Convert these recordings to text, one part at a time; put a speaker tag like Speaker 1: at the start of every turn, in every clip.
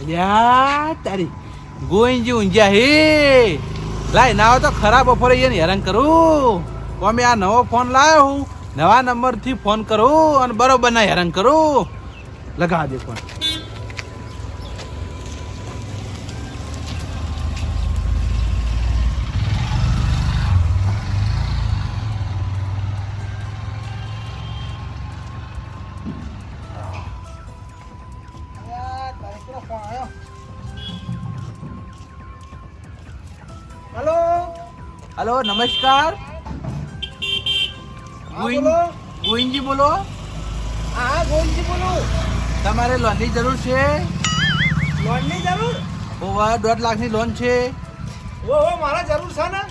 Speaker 1: અલ્યા તારી ગોઈંજી ઊંઝ્યા હે લાય ના તો ખરાબ બપોરે એને હેરાન કરું અમે આ નવો ફોન લાવ્યો હું નવા નંબરથી ફોન કરું અને બરોબર ના હેરાન કરું લગા દે ફોન
Speaker 2: हेलो
Speaker 1: हेलो नमस्कार ગોવિંદજી બોલો
Speaker 2: हाँ गोविंद बोलो
Speaker 1: તમારે લોનની જરૂર છે
Speaker 2: लोन ની જરૂર
Speaker 1: ઓવા 1.5 લાખની લોન છે
Speaker 2: वो मारा જરૂર છે ને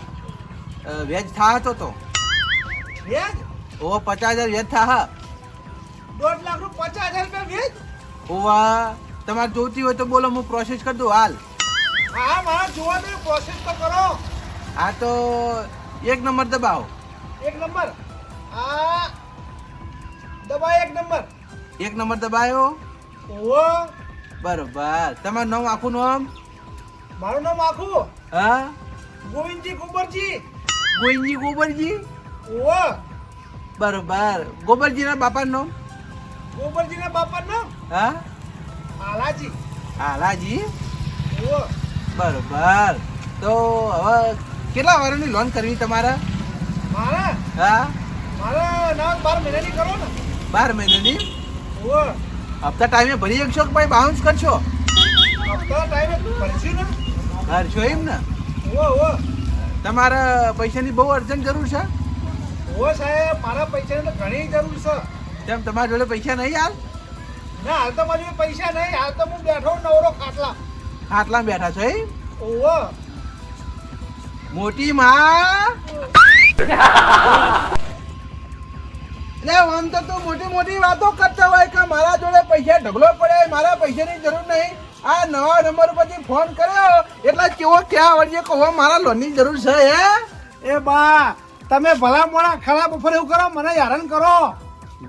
Speaker 1: વ્યાજ થા તો
Speaker 2: વ્યાજ
Speaker 1: ઓ 50,000 વ્યાજ થા
Speaker 2: 1.5 લાખ નું 50,000 રૂપિયા વ્યાજ
Speaker 1: ઓવા તમારે જોઈતી હોય તો બોલો હું પ્રોસેસ કરી દઉં હાલ
Speaker 2: હા મારા જોવા દે પ્રોસેસ તો કરો
Speaker 1: આ તો 1 નંબર દબાવો
Speaker 2: એક નંબર આ દબાય એક નંબર
Speaker 1: 1 નંબર દબાયો
Speaker 2: ઓ
Speaker 1: બરોબર તમારું નામ આખું નામ
Speaker 2: મારું નામ આખું
Speaker 1: હા
Speaker 2: ગોવિંદજી ગોબરજી
Speaker 1: ગોવિંદજી ગોબરજી
Speaker 2: ઓ
Speaker 1: બરોબર ગોબરજીના બાપાનું નામ
Speaker 2: ગોબરજી ના બાપા નામ
Speaker 1: હા
Speaker 2: આલાજી
Speaker 1: હાલાજી
Speaker 2: ઓ
Speaker 1: બરોબર તો હવે કેટલા વર્ષની લોન કરવી તમારે
Speaker 2: મારા
Speaker 1: હા
Speaker 2: મારા ના 12 મહિનાની કરો ને
Speaker 1: 12 મહિનાની
Speaker 2: ઓ
Speaker 1: હપ્તા ટાઈમે ભરી શકશો કે ભાઈ બાઉન્સ કરશો
Speaker 2: હપ્તા ટાઈમે ભરશું ને
Speaker 1: કરશો એમ ને
Speaker 2: ઓ
Speaker 1: તમારે પૈસાની બહુ અર્જન્ટ જરૂર છે
Speaker 2: ઓ સાહેબ મારા પૈસાની તો ઘણી જરૂર છે
Speaker 1: તેમ તમારા જોડે પૈસા નહીં હાલ
Speaker 2: ના હાલ તો મારી જોડે પૈસા નહીં હાલ તો હું બેઠો નવરો ખાટલા
Speaker 1: ખાટલા બેઠા છો એમ
Speaker 2: ઓવો
Speaker 1: મોટી માં એટલે આમ તો તું મોટી મોટી વાતો કરતા હોય કે મારા જોડે પૈસા ઢગલો પડે મારા પૈસાની જરૂર નહીં આ નવા નંબર પરથી ફોન કર્યો એટલે કેવો ક્યાં વળીએ કહો મારા લોનની જરૂર છે હે
Speaker 2: એ બા તમે ભલા મોણા ખરાબ ઉપર એવું કરો મને હેરાન કરો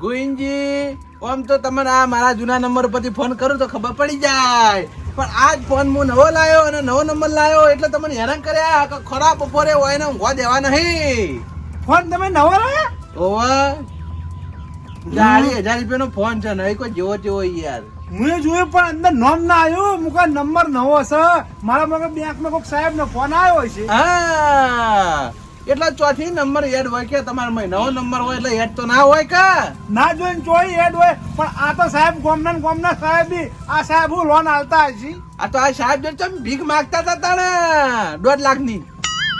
Speaker 1: ગોવિંદજી આમ તો તમને આ મારા જૂના નંબર પરથી ફોન કરું તો ખબર પડી જાય પણ આજ ફોન હું નવો લાવ્યો અને નવો નંબર લાવ્યો એટલે તમને હેરાન કર્યા કે ખરાબ બપોરે હોય ને ઊંઘવા દેવા નહીં
Speaker 2: ફોન તમે નવો લાયા
Speaker 1: ઓવા 40,000 રૂપિયાનો ફોન છે નહીં કોઈ જેવો તેવો યાર
Speaker 2: મેં જોયું પણ અંદર નામ ના આવ્યું મુકા નંબર નવો છે મારા મગર બેંકમાં કોઈક સાહેબ નો ફોન આવ્યો છે
Speaker 1: હા એટલે ચોથી નંબર એડ હોય કે તમારા નવો નંબર હોય એટલે એડ તો ના હોય કે
Speaker 2: ના જોઈને ચોઈ એડ હોય પણ આ તો સાહેબ ગોમના સાહેબ બી આ સાહેબ હું લોન આલતા હશે
Speaker 1: આ તો આ સાહેબ જો તમે ભીખ માંગતા હતા તાણે 1.5 લાખની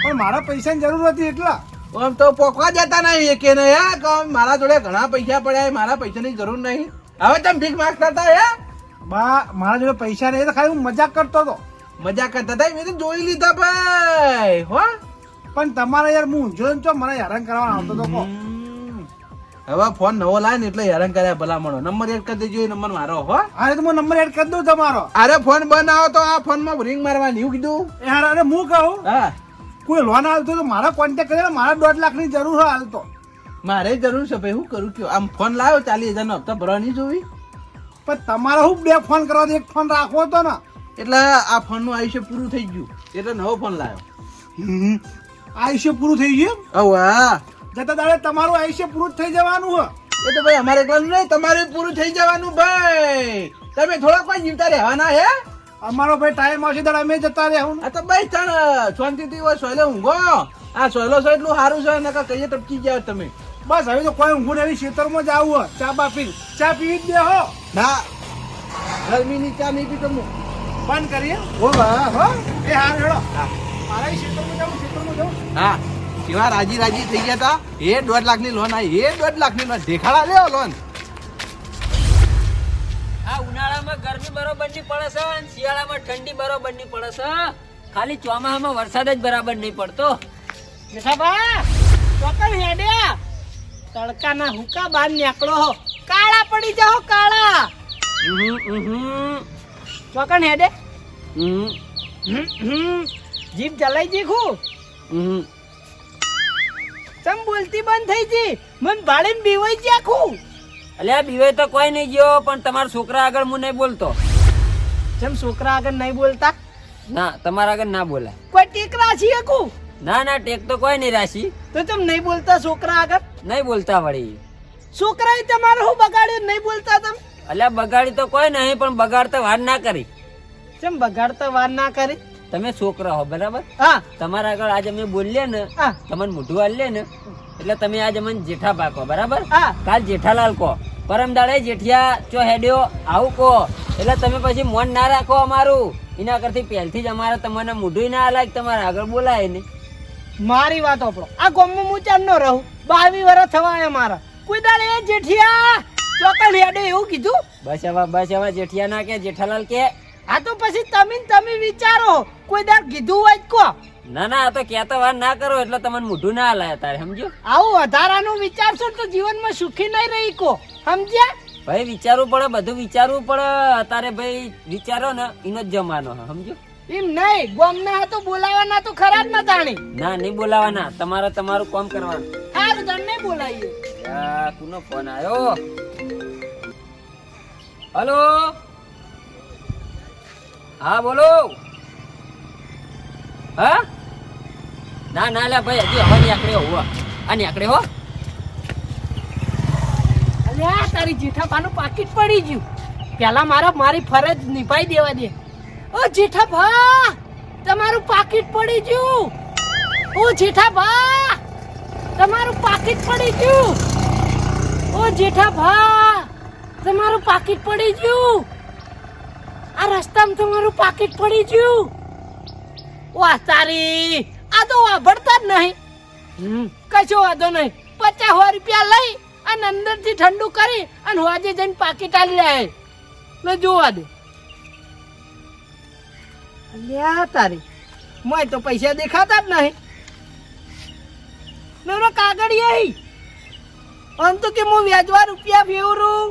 Speaker 2: પણ મારા પૈસાની જરૂર હતી એટલા
Speaker 1: આમ તો પોકવા જતા નહીં એકે ને યાર કે મારા જોડે ઘણા પૈસા પડ્યા મારા પૈસાની જરૂર નહીં હવે તમે ભીખ માંગતા હતા હે
Speaker 2: બા મારા જોડે પૈસા નહીં તો ખાલી હું મજાક કરતો હતો
Speaker 1: મજા કરતા હતા મેં તો જોઈ લીધા ભાઈ હો
Speaker 2: પણ તમારે યાર હું જોઈને તો મને હેરાન કરવાનો આવતો તો કહો
Speaker 1: હવે ફોન નવો લાય ને એટલે હેરાન કર્યા ભલામણો નંબર એડ કરી દેજો એ નંબર મારો હો
Speaker 2: અરે તો હું નંબર એડ કરી દઉં તમારો
Speaker 1: અરે ફોન બંધ આવો તો આ ફોન માં રિંગ મારવાની એવું કીધું
Speaker 2: એ હાર અરે હું કહું
Speaker 1: હા
Speaker 2: કોઈ લોન આવતો તો મારા કોન્ટેક્ટ કરે મારા 1.5 લાખની જરૂર હોય હાલ તો
Speaker 1: મારે જરૂર છે ભાઈ શું કરું કયો આમ ફોન લાવ્યો 40,000 નો હપ્તા ભરવાની જોવી
Speaker 2: પણ તમારે હું 2 ફોન કરવા એક ફોન રાખવો હતો ને
Speaker 1: એટલે આ ફોન નું આયુષ્ય પૂરું થઈ ગયું એટલે નવો ફોન લાવ્યો
Speaker 2: આયુષ્ય પૂરું થઈ ગયું
Speaker 1: હા
Speaker 2: જતા દાડે તમારું આયુષ્ય પૂરું થઈ જવાનું હોય
Speaker 1: એ તો ભાઈ અમારે એકલાનું નહીં તમારે પૂરું થઈ જવાનું ભાઈ તમે થોડા કોઈ જીવતા રહેવાના હે
Speaker 2: અમારો ભાઈ ટાઈમ આવશે ત્યારે અમે જતા રહેવું
Speaker 1: આ તો ભાઈ તણ શાંતિથી હોય સોયલે ઊંઘો આ સોયલો છે એટલું સારું છે ને કહીએ ટપકી જાવ તમે
Speaker 2: બસ હવે તો કોઈ ઊંઘું નહીં ખેતરમાં જ આવું હોય ચા બા પી ચા પીવી જ દે હો
Speaker 1: ના ગરમીની ચા નહીં પીતો હું
Speaker 2: બંધ કરીએ
Speaker 1: હો બા હો
Speaker 2: એ હાર હેડો મારા ખેતરમાં જાઉં
Speaker 1: હા કેવા રાજી રાજી થઈ ગયા હતા એ 1.5 લાખની લોન આવી એ 1.5 લાખની લોન દેખાડા લ્યો લોન
Speaker 3: આ ઉનાળામાં ગરમી બરોબર ની પડે છે અને શિયાળામાં ઠંડી બરોબર ની પડે છે ખાલી ચોમાસામાં વરસાદ જ બરાબર નહીં પડતો
Speaker 2: મેઠાબા ચોકડ હેડ્યા તડકાના હુકા બાર નીકળો કાળા પડી જાઓ કાળા ચોકડ હેડે જીભ જલાઈ જી ખુ ચમ બોલતી બંધ થઈ જી મન ભાડે બીવાઈ જી આખું
Speaker 3: અલ્યા બીવે તો કોઈ નહીં ગયો પણ તમારા છોકરા આગળ હું નહીં બોલતો
Speaker 4: જેમ છોકરા આગળ નહીં બોલતા
Speaker 3: ના તમારા આગળ ના બોલાય.
Speaker 4: કોઈ ટેક રાશી હકું
Speaker 3: ના ના ટેક તો કોઈ નહીં રાશી.
Speaker 4: તો તમે નહીં બોલતા છોકરા આગળ?
Speaker 3: નહીં બોલતા વળી.
Speaker 4: છોકરાએ તમારે શું બગાડ્યું નહીં બોલતા તમે?
Speaker 3: અલ્યા બગાડી તો કોઈ નહીં પણ બગાડતા વાર ના કરી.
Speaker 4: જેમ બગાડતા વાર ના કરી?
Speaker 3: તમે છોકરા હો બરાબર.
Speaker 4: હા
Speaker 3: તમારા આગળ આજે અમે બોલીએ ને
Speaker 4: હા
Speaker 3: તમને મોઢું હાલીએ ને એટલે તમે આજે મને જેઠા પાકો બરાબર.
Speaker 4: હા
Speaker 3: કાલ જેઠાલાલ કહો, પરમ દાડે જેઠિયા ચો હેડ્યો આવું કહો એટલે તમે પછી મન ના રાખો અમારું. એના કરતી પહેલથી જ અમારે તમને મોઢું ના લાગે, તમારે આગળ બોલાય ને.
Speaker 4: મારી વાત આપણો આ ગામમાં હું ચાલ નો રહું. 22 વર્ષ થવાય મારા. કોઈ દાડે એ જેઠિયા ચોકન હેડે એવું કીધું?
Speaker 3: બસ હવે જેઠિયા ના કે જેઠાલાલ કે.
Speaker 4: આ તો પછી તમે વિચારો. કોઈ દાડ કીધું હોય જ કહો.
Speaker 3: ના ના આ તો કહેતા વાર ના કરો એટલે તમને મોઢું ના હલાય તારે, સમજો.
Speaker 4: આવું વધારાનું વિચારશો તો જીવનમાં સુખી નહીં રહી કો, સમજ્યા?
Speaker 3: ભાઈ વિચારવું પડે, બધું વિચારવું પડે. અત્યારે ભાઈ વિચારો ને એનો જ જમાનો હે, સમજો.
Speaker 4: એમ નહીં, ગામના હતો બોલાવાના તો ખરા જ ના તાણી.
Speaker 3: ના નહીં બોલાવાના, તમારે તમારું કામ કરવાનું.
Speaker 4: હારું તને નહીં બોલાવીએ.
Speaker 3: આ કોનો ફોન આવ્યો? હલો હા બોલો. હા ના ના લે ભાઈ હજી હવે નીકળ્યો હો. આ નીકળે હો.
Speaker 4: અલ્યા તારી જેઠાભાનું પાકીટ પડી ગયું. પેલા મારી ફરજ નિભાઈ દેવા દે. ઓ જેઠાભા તમારું પાકીટ પડી ગયું. ઓ જેઠાભા તમારું પાકીટ પડી ગયું. ઓ જેઠાભા તમારું પાકીટ પડી ગયું. આ રસ્તામાં તમારું પાકીટ પડી ગયું. વાહ તારી આ તો વાભરતા જ નહીં. કશો વાંધો નહીં. 50 રૂપિયા લઈ અને અંદરથી ઠંડુ કરી અને હોજે જઈને પાકીટ આલી લે. લે જોવા દે. અલ્યા તારી મોય તો પૈસા દેખાતા જ નહીં. નવરો કાગળિયા આમ તો કે હું વ્યાજવા રૂપિયા ફેવરું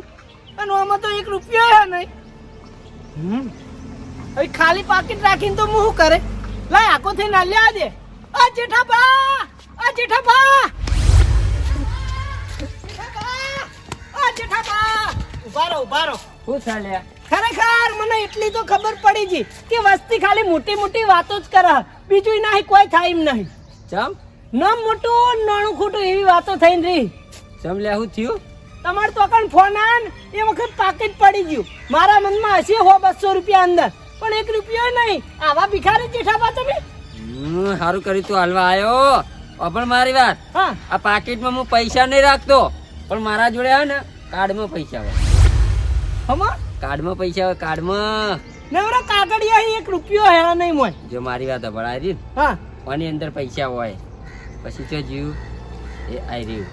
Speaker 4: અને આમાં તો 1 રૂપિયો હે નહીં. હવે ખાલી પાકીટ રાખીને તો હું શું કરે? લાય આખો થઈ ના લ્યા દે. આ જેઠાભા આ જેઠાભા ઉભા રહો.
Speaker 3: શું ચાલ્યા?
Speaker 4: ખરેખર મને એટલી તો ખબર પડી ગઈ કે વસ્તી ખાલી મોટી મોટી વાતો જ કરે, બીજું નહીં કોઈ થાય એમ નહીં.
Speaker 3: ચમ
Speaker 4: નામ મોટું નાનું ખોટું એવી વાતો થઈને રહી.
Speaker 3: ચમ લે શું થયું?
Speaker 4: તમારે તો કણ ફોન આન એ વખત પાકીટ પડી ગયું. મારા મનમાં હશે 200 રૂપિયા અંદર, પણ 1 રૂપિયો નહીં. આવા ભિખારી જેઠાભા તમે.
Speaker 3: સારું કર્યું તું હાલવા આવ્યો. પણ મારી વાત,
Speaker 4: હા
Speaker 3: આ પાકીટમાં હું પૈસા નહીં રાખતો, પણ મારા જોડે હે ને કાર્ડમાં પૈસા હોય.
Speaker 4: હમા
Speaker 3: કાર્ડમાં પૈસા હોય, કાર્ડમાં.
Speaker 4: નવરા કાગળિયા 1 રૂપિયો હે નહીં મોય.
Speaker 3: જો મારી વાત ભળાય રી
Speaker 4: હા
Speaker 3: આની અંદર પૈસા હોય પછી તો જીવ એ આઈ રહ્યું.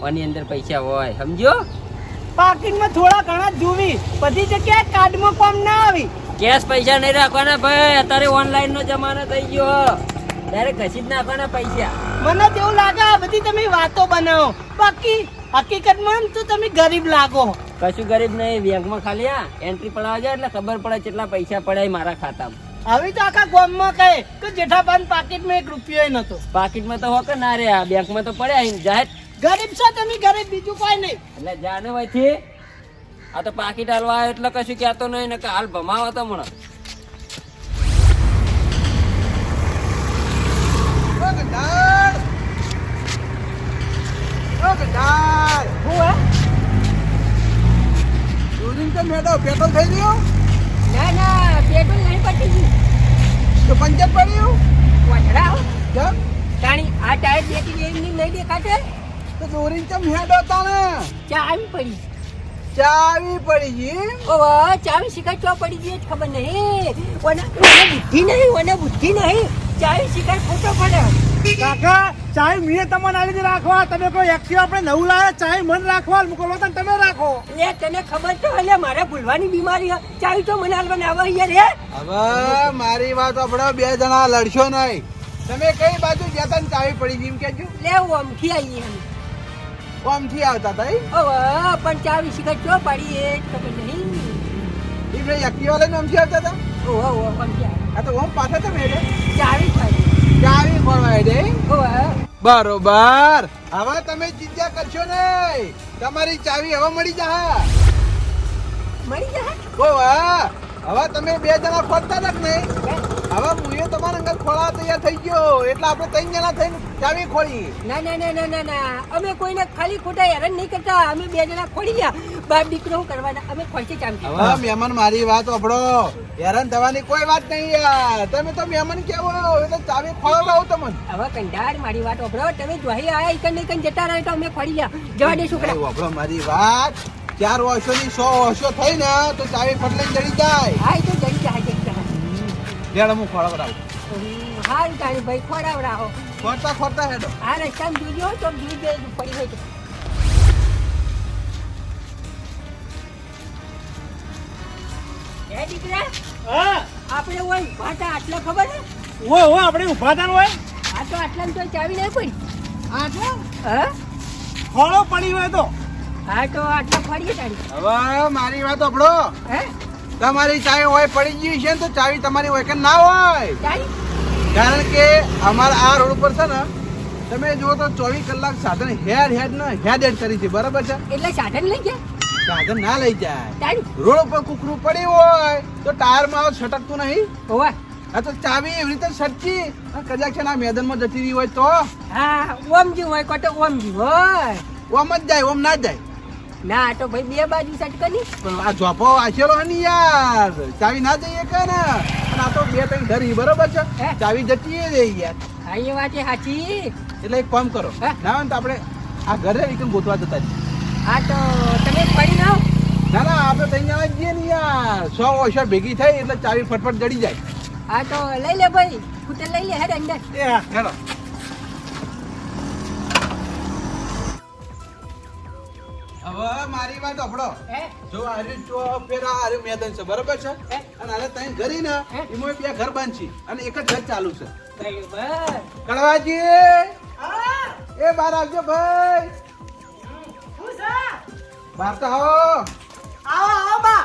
Speaker 3: આની અંદર પૈસા હોય, સમજો.
Speaker 4: પાકીટમાં થોડા ઘણા જોવી, બધી જગ્યાએ કાર્ડમાં કોમ ના આવી.
Speaker 3: કેશ પૈસા નહીં રાખવાના ભાઈ, અત્યારે ઓનલાઈન નો જમાનો થઈ ગયો. ડાયરેક્ટ ઘસી જ નાખવાના પૈસા.
Speaker 4: મને તેવું લાગે આ બધી તમે વાતો બનાવો, બાકી હકીકતમાં તો તમે ગરીબ લાગો.
Speaker 3: કશું ગરીબ નહીં, બેંકમાં ખાલી આ એન્ટ્રી પડાવવા જાય એટલે ખબર પડે કેટલા પૈસા પડ્યા મારા ખાતામાં.
Speaker 4: હવે તો આખા ગામમાં કહે કે જેઠાભાઈ પાકીટમાં 1 રૂપિયો નતો.
Speaker 3: પાકીટમાં તો હોકે ના રે, આ બેંકમાં તો પડ્યા જાહેર.
Speaker 4: ગરીબ છો તમે, ગરીબ, બીજું કોઈ નહીં.
Speaker 3: એટલે જાને વયથી આ તો પાકીટ હાલવા આવ્યો એટલે કશું કહેતો નહીં ને કે હાલ ભમાવો તો મને.
Speaker 4: હું હે?
Speaker 1: દૂધીને તો મેડો પેટ્રોલ થઈ ગયું
Speaker 4: ના ના પેટ્રોલ નહીં પટી ગયું.
Speaker 1: તો પંચર પડ્યું
Speaker 4: વઢડા
Speaker 1: કેમ?
Speaker 4: તાણી આ ટાયર દેખી નહીં દેખાતે.
Speaker 1: તો દોરીને ચમ હેડો તાણે
Speaker 4: ચાવી પડી.
Speaker 1: ચાવી પડી ગઈ.
Speaker 4: ઓ ચાવી શિકાય ચો પડી ગઈ ખબર નહીં. ઓને બુદ્ધિ નહીં. ચાવી શિકાય ફોટો પડે.
Speaker 2: કાકા ચાય મેં તમને આલી રાખવા, તમે કોઈ એક્ટિવ આપણે નવું લાવે ચાય મન રાખવા મોકલો તો તમે રાખો.
Speaker 4: લે તને ખબર તો એટલે મારે ભૂલવાની બીમારી હે. ચાવી તો મને આલવાને આવે યાર હે.
Speaker 1: હવે મારી વાત આપણો 2 જણા લડશો નહીં. તમે કઈ બાજુ ગયા તા ને ચાવી પડી ગઈ એમ કેજો.
Speaker 4: લે ઓમથી આવીએ અમે.
Speaker 1: ઓમથી આવતા હતા ઈ?
Speaker 4: ઓ પણ ચાવી શિકાય ચો પડી એ ખબર નહીં.
Speaker 1: ઈ ભાઈ એક્ટિવા લઈને ઓમથી આવતા હતા.
Speaker 4: ઓ ઓમથી આવે.
Speaker 1: આ તો ઓમ પાછા તમે હેડે
Speaker 4: ચાવી પડી.
Speaker 1: ચાવી ખોલવા હેડે.
Speaker 4: ઓ
Speaker 1: બરોબર. હવે તમે ચિંતા કરશો નહીં, તમારી ચાવી હવે મળી જા.
Speaker 4: મળી જાય.
Speaker 1: ઓ વાહ, હવે તમે 2 જણા ખોલતા હતા કે નહીં? હવે હું એ તમારા અંગત ખોળા તૈયાર થઈ ગયો એટલે આપણે 3 જણા થઈને ચાવી ખોલી.
Speaker 4: ના ના ના ના ના ના અમે કોઈને ખાલી ખોટા હેરાન નહીં કરતા. અમે 2 જણા ખોલી ગયા. બાપ દીકરો શું કરવાના? અમે ખોલશે ચામચી.
Speaker 1: હવે મહેમાન મારી વાત સાંભળો, હેરાન થવાની કોઈ વાત નહીં યાર. તમે તો મહેમાન કેવો એટલે ચાવી ખોલાવડાવો તમને.
Speaker 4: હવે કંટાળ મારી વાત ઓભરો. તમે જોઈ આયા ઈકન ને ઈકન જતા રહે તો અમે ખોલી ગયા. જવા દે છોકરા.
Speaker 1: ભાઈ સાંભળો મારી વાત, 4 વર્ષોની 100 વર્ષો થઈ ને તો ચાવી ફટલે જડી જાય.
Speaker 4: હા એ તો જઈ જાય જઈ જાય.
Speaker 1: જેડ હું ખોલાવડાવું.
Speaker 4: હાલ તારી ભાઈ ખોડાવડાવો.
Speaker 1: ખોરતા ખોરતા હેડો.
Speaker 4: આ રસ્તામાં જોજો તો દૂધ પડી હોય તો. એ દીકરા
Speaker 2: હા
Speaker 4: આપણે હોય ભાટા આટલા ખબર ને?
Speaker 2: ઓય આપણે ઊભા હતા ને ઓય
Speaker 4: આ તો આટલામાં તો ચાવી નહીં પડી.
Speaker 2: આટલો
Speaker 4: હા
Speaker 2: ખોળો પડી હોય તો
Speaker 4: હા તો આટલા ફરીએ તારી.
Speaker 1: હવે મારી વાત સાંભળો,
Speaker 4: હે
Speaker 1: તમારી ચાવી હોય પડી ગઈ છે ને તો ચાવી તમારી હોય કે ના હોય.
Speaker 4: તારી
Speaker 1: કારણ કે અમારા આ રોડ ઉપર છે ને તમે જુઓ તો 24 કલાક સાધન હેડ કરી છે, બરાબર છે?
Speaker 4: એટલે સાધન લઈ ગયા
Speaker 1: સાધન ના લઈ જાય.
Speaker 4: તારી
Speaker 1: રોડ ઉપર કુકરું પડ્યું હોય તો ટાયરમાં છટકતું નહીં.
Speaker 4: હોવા
Speaker 1: આ તો ચાવી એવી રીતે સટકી કદાચ છે ને આ મેદાનમાં જતી રહી હોય તો
Speaker 4: હા ઓમજી હોય કોટો ઓમજી હોય.
Speaker 1: ઓમ જ જાય, ઓમ ના જાય.
Speaker 4: ના આ તો ભાઈ 2 બાજુ સટકની.
Speaker 1: પણ આ જોપો આશેલો હે ને યાર, ચાવી ના જઈએ કે ને. અને આ તો 2-3 ઘર બરોબર છે,
Speaker 4: હે?
Speaker 1: ચાવી જતી રહી યાર.
Speaker 4: હા એ વાત એ સાચી.
Speaker 1: એટલે એક કામ કરો,
Speaker 4: હે?
Speaker 1: ના હોય ને તો આપણે આ ઘરે એકદમ ગોતવા જતા છીએ.
Speaker 4: હા તો તમે પડી ના આવો.
Speaker 1: ના ના આપણે તઈ જવા જઈએ ને યાર. 100 વર્ષ ભેગી થઈ એટલે ચાવી ફટફટ જડી જાય.
Speaker 4: હા તો લઈ લે ભાઈ, કુતર લઈ લે હેડ અંદર.
Speaker 2: એ હા
Speaker 1: હેલો. હવે મારી વાત સાંભળો.
Speaker 4: હે
Speaker 1: જો આર્યું ચો પેરા આર્યું મેદાન છે, બરાબર છે?
Speaker 4: હે?
Speaker 1: અને આને તઈ ઘરી ને
Speaker 4: હે?
Speaker 1: એમાં 2 ઘર બાંધી અને એક જ ઘર ચાલુ છે.
Speaker 4: બરાબર.
Speaker 1: કડવાજી એ બહાર આવજો ભાઈ.
Speaker 4: શું છે?
Speaker 1: બહાર તો આવો.
Speaker 4: આવો બા.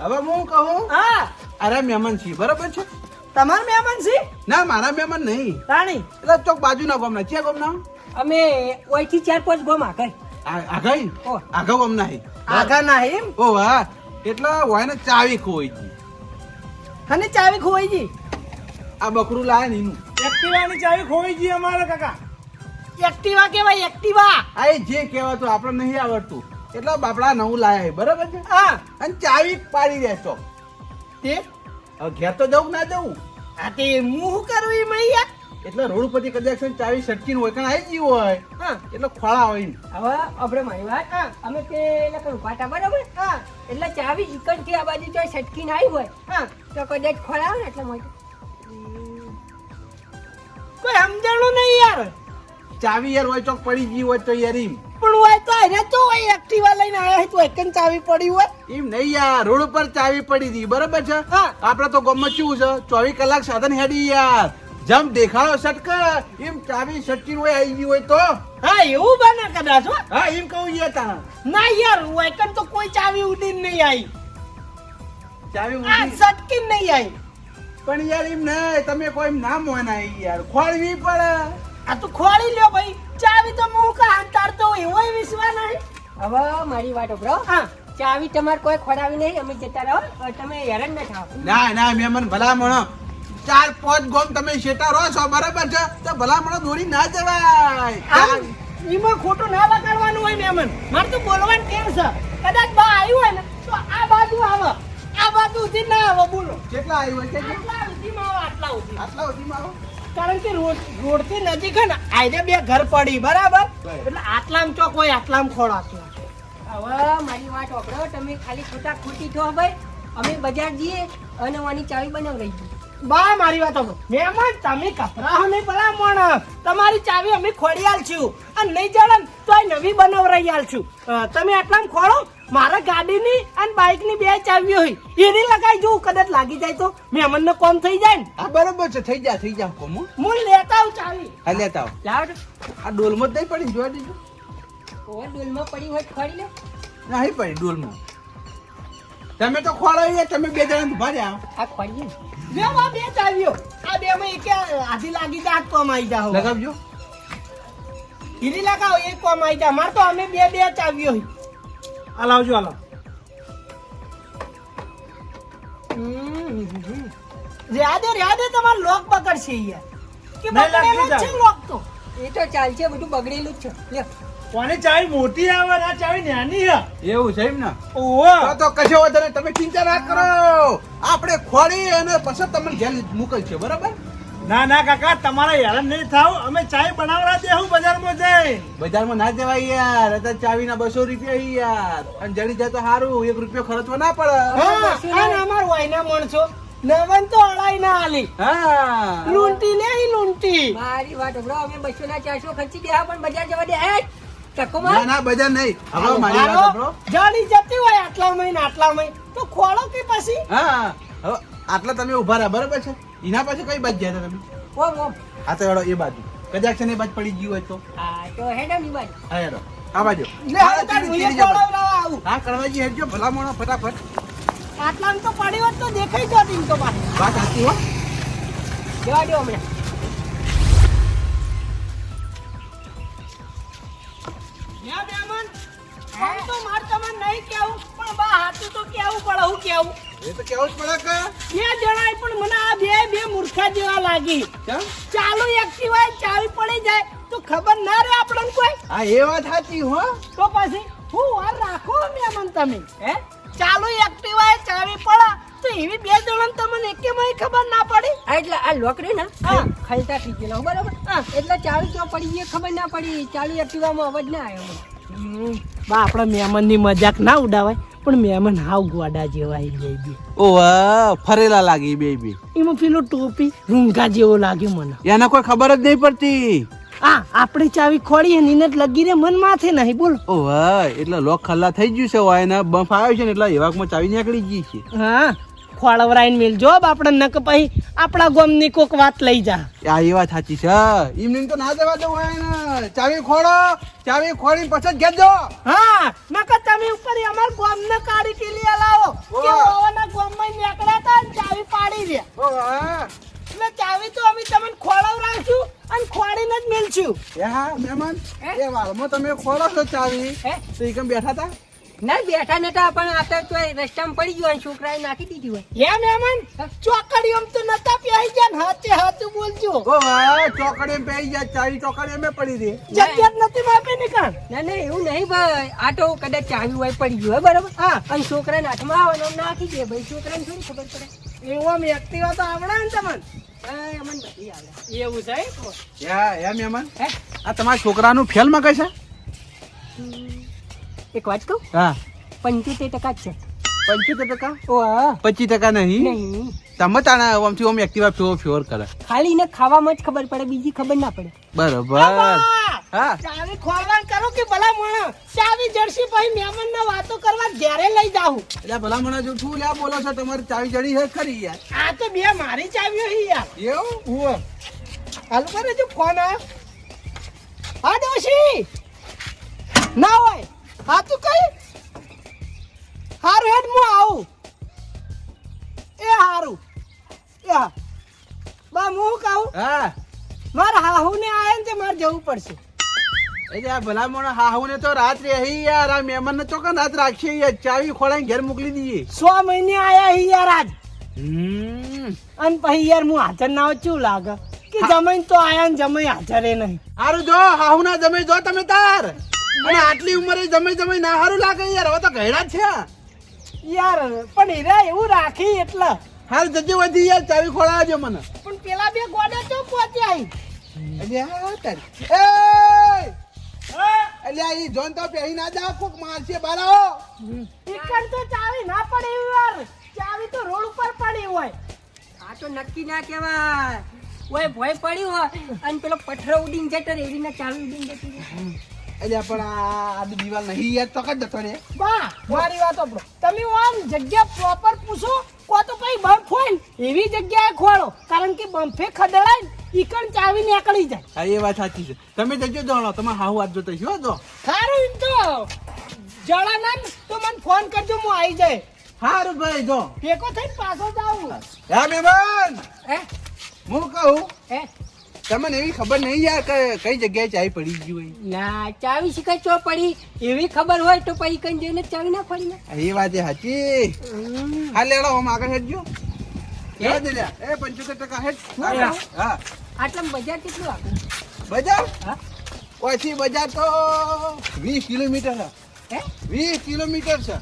Speaker 1: હવે હું કહું,
Speaker 4: હા
Speaker 1: અરે મહેમાન છીએ, બરાબર છે?
Speaker 4: તમાર મહેમાન છે?
Speaker 1: ના મારા મહેમાન નહીં,
Speaker 4: તાણી
Speaker 1: એટલે ચોક બાજુના ગામના. છે ગામના?
Speaker 4: અમે ઓયથી 4-5 ગોમ આગળ.
Speaker 1: આઘાઈ
Speaker 4: ઓહ.
Speaker 1: આઘા ગામના હી.
Speaker 4: આગળ ના એમ.
Speaker 1: ઓ વાહ, એટલે હોય ને ચાવી ખોઈ ગઈ.
Speaker 4: અને ચાવી ખોવાઈ ગઈ.
Speaker 1: આ બકરું લાય ને એનું.
Speaker 2: એક્ટિવાની ચાવી ખોઈ ગઈ અમારા કાકા
Speaker 4: એક્ટિવા કેવાય એક્ટિવા.
Speaker 1: આ એ જે કહેવાતું આપણે નહીં આવડતું એટલે બાપડા નવું લાયા છે, બરાબર છે?
Speaker 4: હા
Speaker 1: અને ચાવી પાડી દેશો.
Speaker 4: તે
Speaker 1: હવે ઘેર તો જવું ના જવું
Speaker 4: આ તે હું શું કરું એ મૈયા.
Speaker 1: એટલે રોડ પરથી કદાચ છે ને ચાવી સટકીને હોય કારણ આવી ગયું હોય
Speaker 4: હા
Speaker 1: એટલે ખોળા હોય ને.
Speaker 4: હવે આપણે મારી વાત અમે પેલા કરું પાટા બરાબર. હા એટલે ચાવી ઈકણ થી આ બાજુ જો સટકીને આવી હોય હા તો કદાચ ખોલાવ ને એટલે કોઈ સમજણું નહીં યાર.
Speaker 1: ચાવી યાર હોય ચોક પડી ગઈ હોય તો યાર એમ
Speaker 4: પણ હોય તો એને તો હોય એક્ટિવા લઈને આવ્યા તો એકન ચાવી પડી હોય.
Speaker 1: એમ નહીં યાર, રોડ ઉપર ચાવી પડી હતી, બરાબર છે?
Speaker 4: હા.
Speaker 1: આપડે તો ગામમાં કેવું છે 24 કલાક સાધન હેડી યાર. જેમ દેખાડો સટકે એમ ચાવી સટકી હોય આવી ગઈ હોય તો
Speaker 4: હા એવું બને કદાચ હો.
Speaker 1: હા એમ કહું યાર. તાણ
Speaker 4: ના યાર એકન તો કોઈ ચાવી ઉડીને નહીં આવી.
Speaker 1: ચાવી
Speaker 4: આ
Speaker 1: ઉડી
Speaker 4: સટકી નહીં આવી.
Speaker 1: પણ યાર એમ નહીં, તમે કોઈ એમ ના મોના યાર, ખોળવી પડે.
Speaker 4: આ તો ખોળી લ્યો ભાઈ. ચાવી તો હું કા તારતો એવો વિશ્વાસ નહીં. હવે મારી વાત બ્રો. હા ચાવી તમારે કોઈ ખોડાવી નહીં. અમે જતા રહો તમે હેરાન ના થાવ.
Speaker 1: ના ના મેમન ભલામણો 4-5 ગોમ તમે શેટા રહો છો, બરાબર છે? તો ભલામણો દોરી ના જવાય.
Speaker 4: એમાં ખોટું ના લગાડવાનું હોય મહેમાન. મારે તો બોલવાનું કેમ છે? કદાચ બા આવ્યું હોય ને તો આ બાજુ આવે, આ બાજુ સુધી ના આવે. બોલો
Speaker 1: કેટલા આવ્યું હોય છે?
Speaker 4: આટલા સુધીમાં આવે, આટલા સુધી.
Speaker 1: આટલા સુધીમાં આવો.
Speaker 4: કારણ કે રોડ થી નજીક હે ને આઈને 2 ઘર પડી બરાબર. એટલે આટલામ ચોક હોય આટલામ ખોળા. હવે મારી વાત ઓપડો, તમે ખાલી ખોટા ખોટી છો ભાઈ. અમે બજાર જઈએ અને વાની ચાવી બનાવી રહી બા. મારી વાત ઓપડો મહેમાન, તમે કપરા નહીં ભલામણ. તમારી ચાવી અમે ખોડી આલશું અને નહીં જાણે તો આ નવી બનાવરાઈ આલશું. તમે આટલામ ખોળો. મારા ગાડીની અને બાઇકની 2 ચાવીઓ હોય એની લગાઈ જોઉં, કદાચ લાગી જાય તો મહેમાનનો કોમ થઈ જાય ને.
Speaker 1: હા બરોબર છે, થઈ જા કોમો.
Speaker 4: હું લેતા આવું ચાવી.
Speaker 1: હા લેતા આવો.
Speaker 4: લાવ
Speaker 1: આ ડોલમાં જ નહીં પડી, જોવા દેજો.
Speaker 4: ઓવર ડોલમાં પડી હોય તો ખોડી લે.
Speaker 1: નહીં પડી ડોલમાં. તમે તો ખોળાવી, તમે 2 જણા ઉભા રહ્યા.
Speaker 4: આ ખોડીએ બે માં 2 ચાવીઓ. આ 2 માં એક આધી લાગી જાય તો કોમ આવી જાવ.
Speaker 1: લગાવજો.
Speaker 4: હીરી લગાવો એક કોમ આવી જાય. માર તો અમે 2 ચાવીઓ.
Speaker 2: આ લાવજો આ લાવ
Speaker 4: રહ્યા દે તમારો લોક પકડશે યાર કે
Speaker 2: નહીં લાગી
Speaker 4: પકડેલો જ છે
Speaker 2: જાય.
Speaker 4: લોક તો
Speaker 5: એ તો ચાલશે, બધું બગડેલું જ છે. લ્યો.
Speaker 2: કોની ચાવી મોટી આવે ને આ ચાવી નાની હે
Speaker 1: એવું છે એમ ને
Speaker 2: ઓહો
Speaker 1: તો કશો વાંધો નહીં, તમે ચિંતા ના કરો. આપણે ખોડી અને પછી તમને ઘેર મોકલશે, બરાબર?
Speaker 2: ના ના કાકા તમારે હેરાન નહીં થાવ અમે ચાય બનાવડા દેવું બજારમાં જઈ
Speaker 1: બજારમાં ના જવાય યાર, અત્યારે ચાવીના 200 રૂપિયા ઈ યાર, અને જડી જાય તો સારું, 1 રૂપિયો ખર્ચવા ના પડે.
Speaker 4: અને અમાર વાયના માણસો નવન તો અડાઈ ના આલી
Speaker 1: હા
Speaker 4: લૂંટી લે ઈ લૂંટી
Speaker 5: મારી વાત હમણાં અમે 200 ના 400 ખર્ચી દે પણ બજાર જવા દે. હેટ, ટકો
Speaker 1: ના
Speaker 5: માર.
Speaker 1: ના બજાર નહીં, હવે મારી વાત સાંભળો.
Speaker 4: જાડી જતી હોય આટલા મહિને તો ખોળો કે પછી
Speaker 1: હા હવે આટલા તમે ઉભા રહ્યા, બરાબર છે? એના પાસે કઈ બાજુ ગયા હતા તમે?
Speaker 5: ઓમ ઓમ.
Speaker 1: આ તો હેડો એ બાજુ, કદાચ છે ને એ બાજુ પડી ગયું હોય તો
Speaker 5: હા તો હેડો ની બાજુ.
Speaker 1: હા હેડો આ બાજુ.
Speaker 4: લે હવે તાર ભૂયે ખોળાવડાવવા આવું
Speaker 1: હા કરવાજી હેડજો ભલામણો ફટાફટ.
Speaker 4: આટલામાં તો પડી હોત તો દેખાઈ જત ઈમ તો પાછી
Speaker 1: વાત સાચી હો.
Speaker 5: જવા દો હમણાં.
Speaker 4: યા બેમન આમ તો માર તમને નહીં કેવું પણ બા હાથું તો કેવું પડે હું કેવું
Speaker 1: એ તો કેવું જ પડે કે
Speaker 4: બે જણાય પણ મને આ બે મૂર્ખા જેવા લાગી
Speaker 1: કેમ?
Speaker 4: ચાલુ એક્ટિવા ચાવી પડી જાય તો ખબર ના રહે આપણને કોઈ
Speaker 1: હા એ વાત સાચી હો.
Speaker 4: તો પછી હું વાર રાખો મેમન તમે હે ચાલુ એક્ટિવા ચાવી પડા તો એવી બે જણાને તમને એકેમાંય ખબર ના પડી
Speaker 5: આ એટલે આ લોકરી ને
Speaker 4: હા.
Speaker 5: ખાલતા થઈ ગયેલો બરાબર.
Speaker 4: હા.
Speaker 5: એટલે ચાવી ક્યાં પડી એ ખબર ના પડી. ચાલુ એક્ટિવામાં અવાજ ના આવ્યો મને.
Speaker 4: બા આપણા મહેમાનની મજાક ના ઉડાવાય પણ મહેમાન હાવ ગોડા જેવા આવી જાય બે
Speaker 1: ઓ વાહ ફરેલા લાગી બે બે.
Speaker 4: એમાં પેલું ટોપી રૂંગા જેવો લાગ્યો મને
Speaker 1: એને કોઈ ખબર જ નહીં પડતી.
Speaker 4: આ આપણી ચાવી ખોડી ને એને જ લગી રે મન માથે નહીં બોલ
Speaker 1: ઓ વાહ એટલે લોક ખલ્લા થઈ ગયું છે, વાય ને બમ્પ આવ્યો છે ને એટલે એવાકમાં ચાવી નીકળી ગઈ છે.
Speaker 4: હા ખોળવરાઈને મેલ જોબ આપણે નક પછી આપણા ગામની કોક વાત લઈ જા
Speaker 1: આ એ વાત સાચી છે. એમને તો ના જવા દો વાય ને. ચાવી ખોડો, ચાવી ખોડી પછી જ ઘેર જાઓ.
Speaker 4: હા નકર તમે ઉપર અમાર ગામને કાઢી કે લઈ લાવો કે
Speaker 1: વાહ.
Speaker 4: ઓવાના ગામમાં નીકળ્યા તા ને ચાવી પાડી દે
Speaker 1: ઓ વાહ
Speaker 4: એટલે ચાવી તો અમે તમને ખોળવરાશું અને ખોડીને જ મેલશું
Speaker 1: એ હા મહેમાન એ વાળમાં તમે ખોલો છો ચાવી
Speaker 5: હે?
Speaker 1: તો એ કેમ બેઠા હતા?
Speaker 5: ના બેઠા નતા પણ આ તો તોય રસ્તામાં પડી ગયો અને છોકરાએ નાખી દીધી હોય.
Speaker 4: હે મહેમાન ચોકડીઓમ તો નતા પ્યાઈ જાય ને હાથે હાથું બોલજો
Speaker 1: ઓ વાહ ચોકડીએ પેઈ જાય, ચાવી ચોકડીએ મેં પડી દે.
Speaker 4: જગ્યા જ નથી માપે નીકળ
Speaker 5: ના ના એવું નહીં ભાઈ. આ તો કદાચ ચાવી હોય પડી ગયું હોય બરાબર.
Speaker 4: હા
Speaker 5: અને છોકરાને હાથમાં આવે ને આમ નાખી દે ભાઈ. છોકરાને થોડી ખબર પડે.
Speaker 4: એવું આમ એક્ટિવા તો આવડે ને તમને
Speaker 5: હા અમને બધી આવડે.
Speaker 4: એવું છે
Speaker 1: યા મહેમાન
Speaker 5: હે?
Speaker 1: આ તમારા છોકરાનું ફેલ માં કઈ છે?
Speaker 5: એક વાત કહું,
Speaker 1: હા
Speaker 5: 75% જ છે.
Speaker 1: 75%?
Speaker 5: ઓ હા
Speaker 1: 25% નહીં.
Speaker 5: નહીં
Speaker 1: તમે તાણા આમથી આમ એક્ટિવા ફ્યોર કરે.
Speaker 5: ખાલી ને ખાવામાં જ ખબર પડે, બીજી ખબર ના પડે.
Speaker 1: બરોબર. હા
Speaker 4: ચાવી ખોલવાન કરો કે ભલા મોણો ચાવી જડસી પછી મહેમાન ના વાતો કરવા ઘેરે લઈ જાઉં
Speaker 1: એટલે ભલા મને જો શું લ્યા બોલો છો, તમારી ચાવી જડી છે ખરી યાર.
Speaker 4: આ તો બે મારી ચાવીઓ હી યાર
Speaker 1: એવું?
Speaker 4: હાલ કરે જો ફોન આ હા ડોશી ના હોય હા તું કઈ હારું હેડ હું આવું એ હારું એ હા બા હું કહું
Speaker 1: હા
Speaker 4: મારા હાહુ ને આયા ને તે મારે જવું પડશે
Speaker 1: એટલે આ ભલા મને હાહુ ને તો રાત રહી યાર, આ મહેમાન ને ચોકન રાત રાખશે યાર, ચાવી ખોલાઈને ઘેર મોકલી દઈએ.
Speaker 4: 100 મહિને આયા હી યાર આજ
Speaker 1: હમ
Speaker 4: અને પછી યાર હું હાજર ના હોય શું લાગે કે જમાઈ તો આયા ને જમાઈ હાજર નહીં
Speaker 1: હારું જો હાહુ ના જમે જો તમે તાર, અને આટલી ઉંમરે જમે ના હારું લાગે યાર, હવે તો ઘયડા જ છે.
Speaker 4: યાર પણ હીરા એવું રાખી એટલે
Speaker 1: હાલ જજે વધી યાર, ચાવી ખોલાવજો મને.
Speaker 4: પણ પેલા બે ગોડા તો પહોંચ્યા
Speaker 1: એટલે આ તારી એટલે આ ઈ જોન તો પહેરી ના જાવ, કોક મારશે બારાઓ.
Speaker 4: ઈકણ તો ચાવી ના પડે એવી વાર ચાવી તો રોડ ઉપર પડી હોય
Speaker 5: આ તો નક્કી ના કહેવાય. ઓય ભોય પડ્યું હોય અને પેલો પથરો ઉડીને જતો રહે, એવી ના ચાવી ઉડીને જતી રહે.
Speaker 1: એટલે પણ આ દિવાલ નહીં યાર, તો કઈ જતો રે.
Speaker 4: બા મારી વાત સાંભળો તમે આમ જગ્યા પ્રોપર પૂછો કો તો કઈ બમ્પ હોય ને એવી જગ્યાએ ખોળો કારણ કે બમ્પે ખદડાય ને ઈકણ ચાવી નીકળી જાય
Speaker 1: હા એ વાત સાચી છે. તમે જજો જાણો, તમારે હાહુ હાથ જોતો છો જો.
Speaker 4: સારું એમ તો જણા ના ને તો મને ફોન કરજો હું આવી જાય
Speaker 1: હારું ભાઈ જો.
Speaker 4: ભેગો થઈને પાછો જાઉં
Speaker 1: હા મહેમાન
Speaker 5: હે
Speaker 1: હું કહું
Speaker 5: હે
Speaker 1: તમને એવી ખબર નહીં યાર કે કઈ જગ્યાએ ચાવી પડી ગઈ હોય.
Speaker 5: ના ચાવી શીખાય ચો પડી એવી ખબર હોય તો પછી કઈ જઈને ચાવી ના પડી ને.
Speaker 1: એ વાત એ સાચી. હા લેડો આમ આગળ હેડજો. લેવા દે લ્યા. એ 75% હેડ. હા
Speaker 5: આટલામાં બજાર કેટલું આપે?
Speaker 1: બજાર
Speaker 5: હા
Speaker 1: પછી બજાર તો 20 કિલોમીટર છે.
Speaker 5: હે
Speaker 1: 20 કિલોમીટર છે.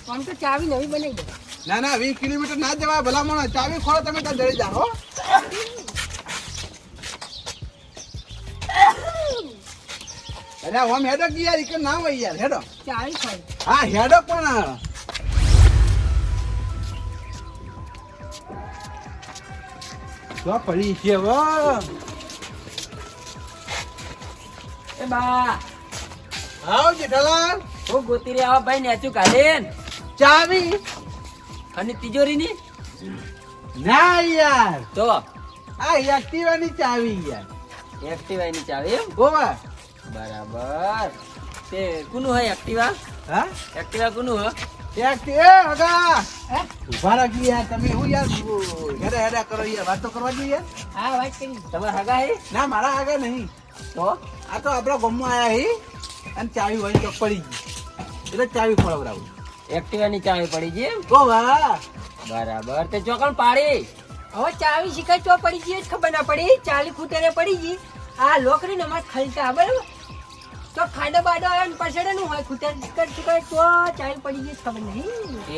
Speaker 5: આમ તો ચાવી નવી બનાવી દે.
Speaker 1: ના ના 20 કિલોમીટર ના જવાય ભલામણ. ચાવી ખોળો તમે ત્યાં જડી જાઓ હો. અરે ઓમ હેડો કે યાર ઈ ના હોય યાર હેડો.
Speaker 5: ચાવી ખોઈ
Speaker 1: હા હેડો પણ તો પડી છે હવે.
Speaker 3: એ બા
Speaker 1: આવ જેઠાલાલ.
Speaker 3: હું ગોતી રે આવા ભાઈ નેચું કાઢીન
Speaker 1: ચાવી
Speaker 3: અને તિજોરી ની
Speaker 1: ના યાર
Speaker 3: તો
Speaker 1: આ એક્ટિવાની ચાવી યાર.
Speaker 3: એક્ટિવા ની ચાવી એમ
Speaker 1: ગોવા
Speaker 3: બરાબર તે કોનું હોય એક્ટિવા
Speaker 1: હા
Speaker 3: એક્ટિવા કોનું હોય
Speaker 1: એ હગા ઉભા રાખી યાર તમે હું યાર હેડા હેડા કરો યાર વાત તો કરવા જોઈએ યાર.
Speaker 5: હા વાત કરી
Speaker 3: તમારા હગા હે
Speaker 1: ના મારા આગળ નહીં.
Speaker 3: તો
Speaker 1: આ તો આપણા ગામમાં આયા હી અને ચાવી હોય તો પડી ગઈ એટલે ચાવી ખોળવડાવું.
Speaker 3: એક્ટિવા ની ચાવી પડી ગઈ એમ
Speaker 1: ગોવા
Speaker 3: બરાબર તે ચોકણ પાડી
Speaker 5: હવે ચાવી શીખાય ચો પડી ગઈ જ ખબર ના પડી. ચાલી ખૂટરે પડી ગઈ. આ લોકરી ને અમારે ખલતા બરાબર તો ખાડો બાડો આવે ને પછાડે નું હોય ખૂટર કર ચુકાય તો ચાવી પડી ગઈ જ ખબર નહીં.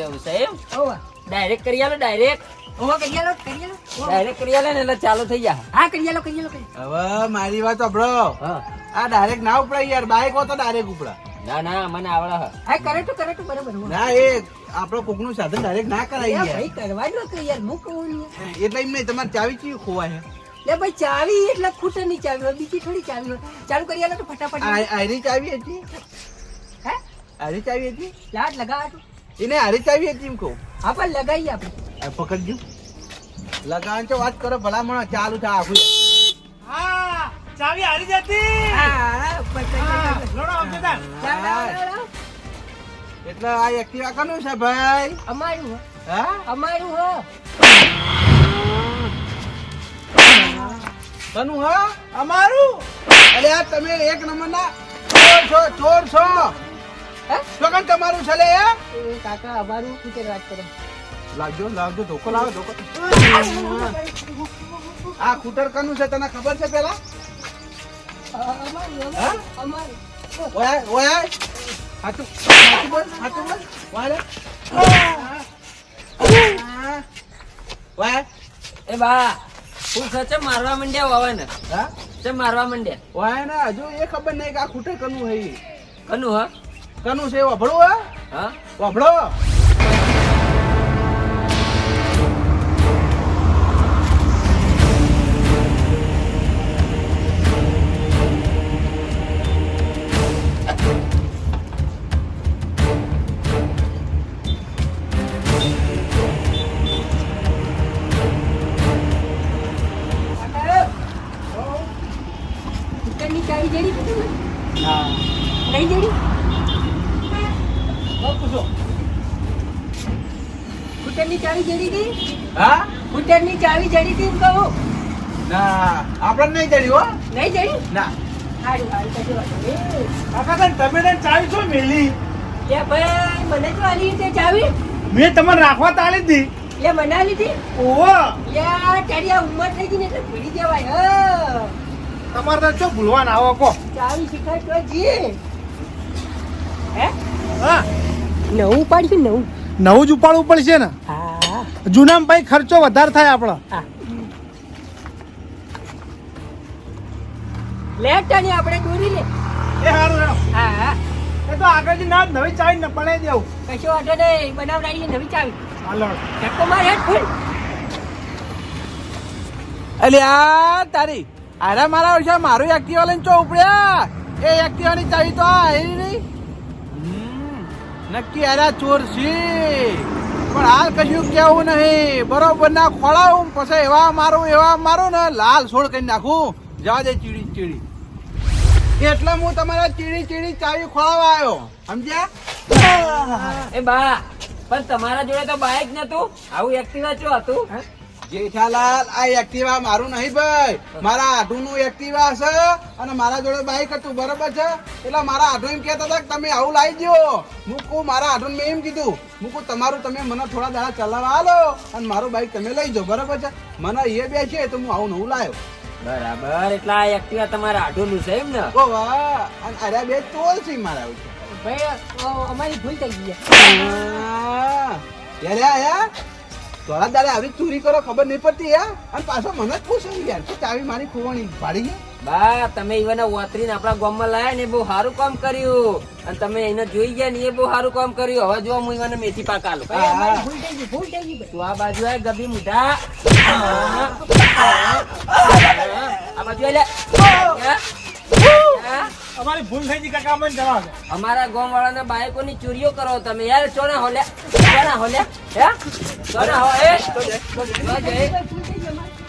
Speaker 3: એવું છે એમ
Speaker 5: ઓવા
Speaker 3: ડાયરેક્ટ કરી આલો ડાયરેક્ટ
Speaker 5: ઓવા કરી આલો.
Speaker 3: ડાયરેક્ટ કરી આલે ને એટલે ચાલુ થઈ જાય
Speaker 5: હા કરી આલો.
Speaker 1: હવે મારી વાત સાંભળો.
Speaker 3: હા
Speaker 1: આ ડાયરેક્ટ ના ઉપડાય યાર. બાઈક હોય તો ડાયરેક્ટ ઉપડા.
Speaker 3: ના ના મને આવડે હ
Speaker 5: હા કરે તો બરાબર હો.
Speaker 1: ના એ આપણો કોકનું સાધન ડાયરેક્ટ ના કરાય
Speaker 5: ભાઈ
Speaker 1: યાર.
Speaker 5: કરવા દો તો યાર હું કહું ને.
Speaker 1: એટલે એમ નહીં તમારે ચાવી ચી ખોવાય છે.
Speaker 5: લે ભાઈ ચાવી એટલે ખૂટર ની ચાવી હોય બીજી થોડી ચાવી હોય. ચાલુ કરી આલો તો ફટાફટ.
Speaker 1: આરી ચાવી હતી.
Speaker 5: હે
Speaker 1: આરી ચાવી હતી.
Speaker 5: લાટ લગાવા તો
Speaker 1: એને આરી ચાવી હતી એમ કહું.
Speaker 5: હા પણ લગાવી આપણે.
Speaker 1: આ પકડજો. લગાવવાની તો વાત કરો ભલામણ ચાલુ થાય આખું.
Speaker 2: હા ચાવી હારી જતી.
Speaker 5: હા
Speaker 2: લોડો આવજો તાર.
Speaker 1: એટલે આ એક્ટિવા કોનું છે ભાઈ?
Speaker 5: અમારું હો.
Speaker 1: હા
Speaker 5: અમારું હો.
Speaker 1: કોનું હા?
Speaker 2: અમારું
Speaker 1: અરે આ તમે એક નંબરના ચોર છો.
Speaker 5: હે?
Speaker 1: શું તમારું છે લે?
Speaker 5: એ કાકા અમારું ખૂટર વાત કરો.
Speaker 1: લાવજો ધોકો લાવો ધોકો. આ ખૂટર કનું છે તને ખબર છે પેલા? હા?
Speaker 5: અમારું
Speaker 1: ઓય હાચું બોલ. ઓય લે. ઓય
Speaker 3: એ બા હું સચે મારવા માંડ્યા હવે ને
Speaker 1: હા
Speaker 3: ચે મારવા માંડ્યા
Speaker 1: ઓય ને હજુ એ ખબર નહીં કે આ ખૂટર કનું હે.
Speaker 3: કનું હ
Speaker 1: કનું છે વભળો હે
Speaker 3: હા
Speaker 1: વભળો.
Speaker 5: ખૂટરની ચાવી જડી હતી તમે?
Speaker 1: હા
Speaker 5: નહીં જડી?
Speaker 1: પૂછો.
Speaker 5: ખૂટરની ચાવી જડી હતી?
Speaker 1: હા
Speaker 5: ખૂટરની ચાવી જડી હતી એમ કહું.
Speaker 1: ના આપણને નહીં જડ્યું હો.
Speaker 5: નહીં જડી?
Speaker 1: ના
Speaker 5: હારું કશી વાંધો નહીં.
Speaker 2: કાકા તાર તમે તાર ચાવી શું મેલી?
Speaker 5: લે ભાઈ મને તો આલી તે ચાવી
Speaker 2: મેં તમને રાખવા તાળી જ દી.
Speaker 5: લે મને આલી હતી.
Speaker 2: ઓહો
Speaker 5: લે તારી આ ઉંમર થઈ ગઈ ને એટલે ભૂલી જવાય. હા
Speaker 2: તમારે તો શું ભૂલવા ના આવો કો.
Speaker 5: ચાવી શીખાય તો જી. હે
Speaker 2: હા
Speaker 5: નવું પાડ્યું નવું.
Speaker 2: નવું જ ઉપાડવું પડશે ને.
Speaker 5: હા
Speaker 2: જૂનામાં ભાઈ ખર્ચો વધારે થાય આપણો.
Speaker 5: હા લે તાણી આપણે દોરી લે.
Speaker 2: એ સારું હેડો.
Speaker 5: હા હા
Speaker 2: એ તો આગળથી ના નવી ચાવી ને બનાવી દેવું.
Speaker 5: કશો વાંધો નહીં બનાવડાવીએ નવી ચાવી.
Speaker 2: હાલો
Speaker 5: ધક્કો માર હેડ ફૂલ.
Speaker 1: અલ્યા તારી અરે મારા ઓછા મારું એક્ટિવા લઈને ચો ઉપડ્યા. એ એક્ટિવાની ચાવી તો આ આવી નહીં. નક્કી અરે ચોર છે પણ હાલ કશું કેવું નહીં. બરોબર ના ખોળાવું પછી એવા મારું ને લાલ સોળ કરી નાખું. જવા દે ચીડી એટલે હું તમારા ચીડી ચાવી ખોળાવા આવ્યો સમજ્યા?
Speaker 3: એ બા પણ તમારા જોડે તો બાઈક નતું આવું એક્ટિવા ચો હતું
Speaker 1: જેઠાલાલ આ એક્ટિવા મારું નહીં ભાઈ, મારા આઢુનું એક્ટિવા છે અને મારા જોડે બાઈક હતું, બરોબર છે? એટલે મારા આઢુ એમ કહેતા હતા કે તમે આવું લાવી દો. મૂકું મારા આઢુને મેં એમ કીધું, મૂકું તમારું તમે મને થોડા દાડા ચલાવવા આલો અને મારું બાઈક તમે લઈ જાઓ, બરોબર છે? મને એ બે છે તો હું આવું નવું લાવ્યો.
Speaker 3: બરાબર, એટલે આ એક્ટિવા તમારા આઢોનું છે એમ ને?
Speaker 1: ઓ વાહ, અને અરે બે તોલ છે મારા ઉપર.
Speaker 5: ભાઈ અમારી ભૂલ થઈ ગઈ છે.
Speaker 1: યારે આયા થોડા દાડે આવી ચોરી કરો ખબર નહીં પડતી યાર, અને પાછો મને જ પૂછે યાર કે ચાવી મારી ખોવાણી પાડી ગયા.
Speaker 3: બા તમે ઈવન ઓતરીને આપણા ગામમાં લાયા ને એ બહુ સારું કામ કર્યું, અને તમે એને જોઈ ગયા ને એ બહુ સારું કામ કર્યું. હવે જો હું ઈવન મેથી પાક આલું.
Speaker 5: ભાઈ અમારી ભૂલ થઈ ગઈ ભાઈ.
Speaker 3: તું આ બાજુ આય ગબી મુઢા, આ બાજુ આય લે.
Speaker 2: અમારી ભૂલ થઈ ગઈ કાકા, અમને જવા દો.
Speaker 3: અમારા ગામ વાળાના બાઈકોની ચોરીઓ કરો તમે યાર. ચોના હોલે, ચોના હોલે, હે ચોના હો એ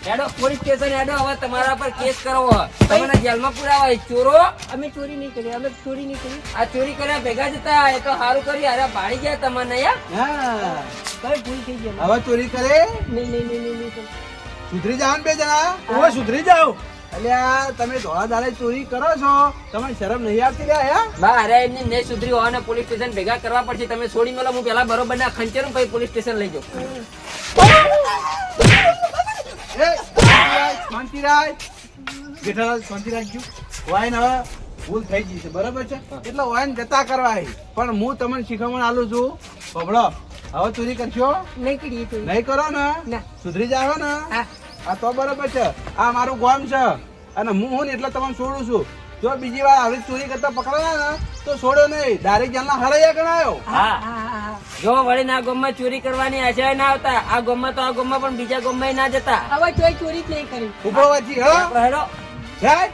Speaker 3: હેડો પોલીસ સ્ટેશન હેડો. હવે તમારા પર કેસ કરવો, તમને જેલમાં પુરાવા. ચોરો
Speaker 5: અમે ચોરી નહીં કરી, અમે ચોરી નહીં કરી.
Speaker 3: આ ચોરી કર્યા ભેગા જતા, એ તો સારું કર્યું. અરે ભાડી ગયા તમને યાર.
Speaker 1: હા,
Speaker 5: ભાઈ ભૂલ થઈ ગઈ.
Speaker 1: હવે ચોરી કરે
Speaker 5: નહીં.
Speaker 1: સુધરી જાવ બે જણા.
Speaker 2: હવે સુધરી જાઓ.
Speaker 1: અલ્યા તમે ધોળા દાડે ચોરી કરો છો, તમને શરમ નહીં આવતી લ્યા હે?
Speaker 3: બા અરે એમની નહીં સુધરી હોવાને પોલીસ સ્ટેશન ભેગા કરવા પડશે. તમે છોડી મેલો, હું પેલા બરોબર ના ખંચેરું પછી પોલીસ સ્ટેશન લઈ જાઉં.
Speaker 1: એ શાંતિરાજ, જેઠાલાલ શાંતિ રાખજો. વાઈન હવે ભૂલ થઈ ગઈ છે, બરાબર છે? એટલે વાઈન જતા કરવા પણ હું તમને શીખવણ આલું છું. પબડો હવે ચોરી કરશો
Speaker 5: નહીં કરીએ ચોરી.
Speaker 1: નહીં કરો ને,
Speaker 5: ના.
Speaker 1: સુધરી જાવ ને.
Speaker 5: હા.
Speaker 1: આ તો બરાબર છે. આ મારું ગામ છે અને હું ને એટલે તમને છોડું છું. જો બીજી વાર આવી ચોરી કરતા પકડાયા ને તો છોડો નહીં, ડાયરેક્ટ જેલના હરાયા ગણાયો.
Speaker 3: હા જો વળી ના ગામમાં ચોરી કરવાની આશા ના આવતા. આ ગામમાં તો આ ગામમાં પણ બીજા ગામમાં ના જતા.
Speaker 5: હવે ચોરી જ નહીં કરી.
Speaker 1: ઉભો વાંચી હા
Speaker 3: હેડો
Speaker 1: જાય.